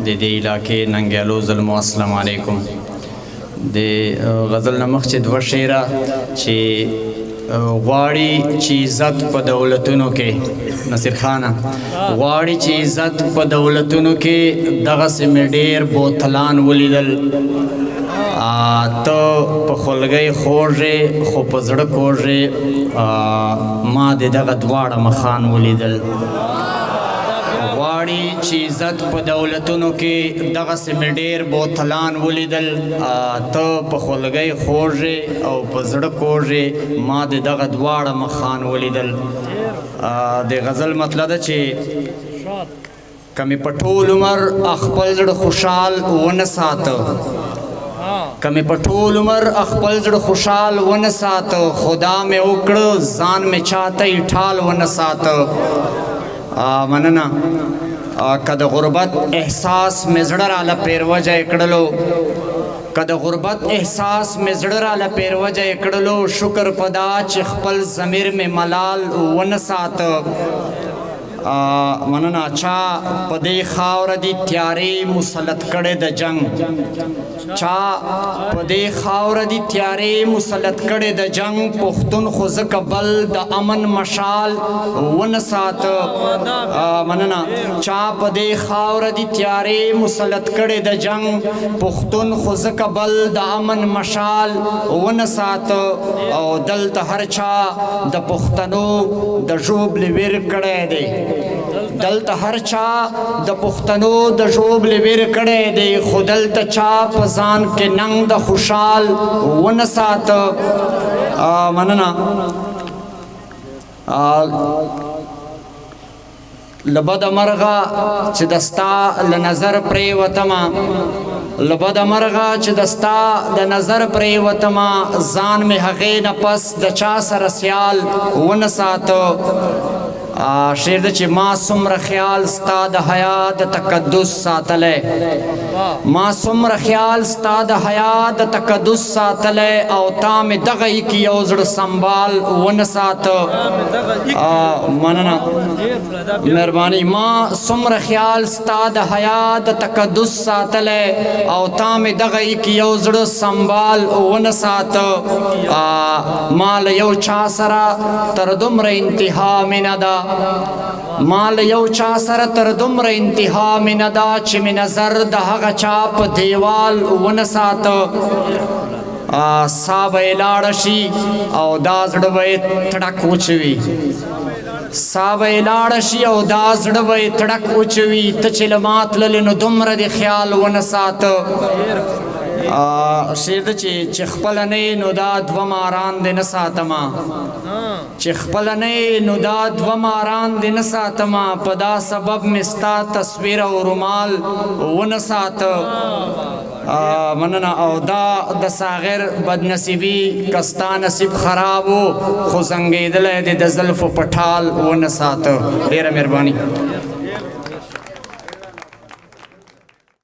د دې علاقې ننګیالو زلمو السلام علیکم. د غزل نه مخکې دوه شعره چې غواړي چې عزت په دولتونو کې نصیر خانه غواړي چې عزت په دولتونو کې دغسې مې ډېر بوتلان ولیدل ته په خولګۍ خوږې خو په زړه کوږې ما د دغه دواړه مخان ولیدل. غواړي چې عزت په دولتونو کې دغسې مې ډېر بوتلان ولیدل ته په خولګۍ خوږې او په زړه کوږې ما د دغه دواړه مخان ولیدل. د غزل مطلب ده چې که مې په ټول عمر خپل زړه خوشحال ونه ساته که مې په ټول عمر خپل زړه خوشحال ونه ساته خدا مې وکړه ځان مې چاته ټال ونه ساته. مننه. که د غربت احساس مې زړه راله پیروجه یې کړلو که د غربت احساس مې زړه راله پیروجه یې کړلو شکر په دا چې خپل ضمیر مې ملال ونه ساته. مننه. چا په دې خاوره دي تیارې مسلط کړې د جنگ چا په دې خاوره دي تیارې مسلط کړې د جنگ پښتون خو ځکه بل د امن مشال ونه ساته. مننه. چا په دې خاوره دي تیارې مسلط کړې د جنگ پښتون خو ځکه بل د امن مشال ونه ساته. او دلته هر چا د پښتنو د ژوبلې ویر کړی دی دلته هر چا د پښتنو د ژوبلې ویر کړی دی خو دلته چا په ځان کې ننګ د خوشحال ونه ساته. مننه. له بده مرغه چې د ستا له نظر پرېوتمه له بده مرغه چې د ستا د نظر پرېوتمه ځان مې هغې نه پس د چا سره سیال ونه ساته. شعر ده چې ما څومره خیال ستا د حیا د تقدس ساتلی ما څومره خیال ستا د حیا د تقدس ساتلی او تا مې دغه کې یو زړه سنبال ونه ساته. مننه. مهرباني. ما څومره خیال ستا د حیا د تقدس ساتلی او تا مې دغه کې یو زړه سنبال ونه ساته. ما له یو چا سره تر دومره انتها مینه ده ما له یو چا سره تر دومره انتها مینه ده چې مې نظر د هغه چا په دیوال ونه ساته. سا به یې لاړه شي او دا زړه به یې تړک وچوي سا به یې لاړه شي او دا زړه به یې تړک وچوي ته چې له ما تللې نو دومره دې خیال ونه ساته. شعر ده چې خپله نه یې نو دا دوه ماران دې نه ساتمه چې خپله نه یې نو دا دوه ماران دې نه ساتمه په دا سبب مې ستا تصویر او رومال ونه ساته. مننه. او دا د ساغر بدنصیبي که ستا نصیب خراب و خو زنګېدلی دې د زلفو په ټال ونه ساته. ډېره مهرباني.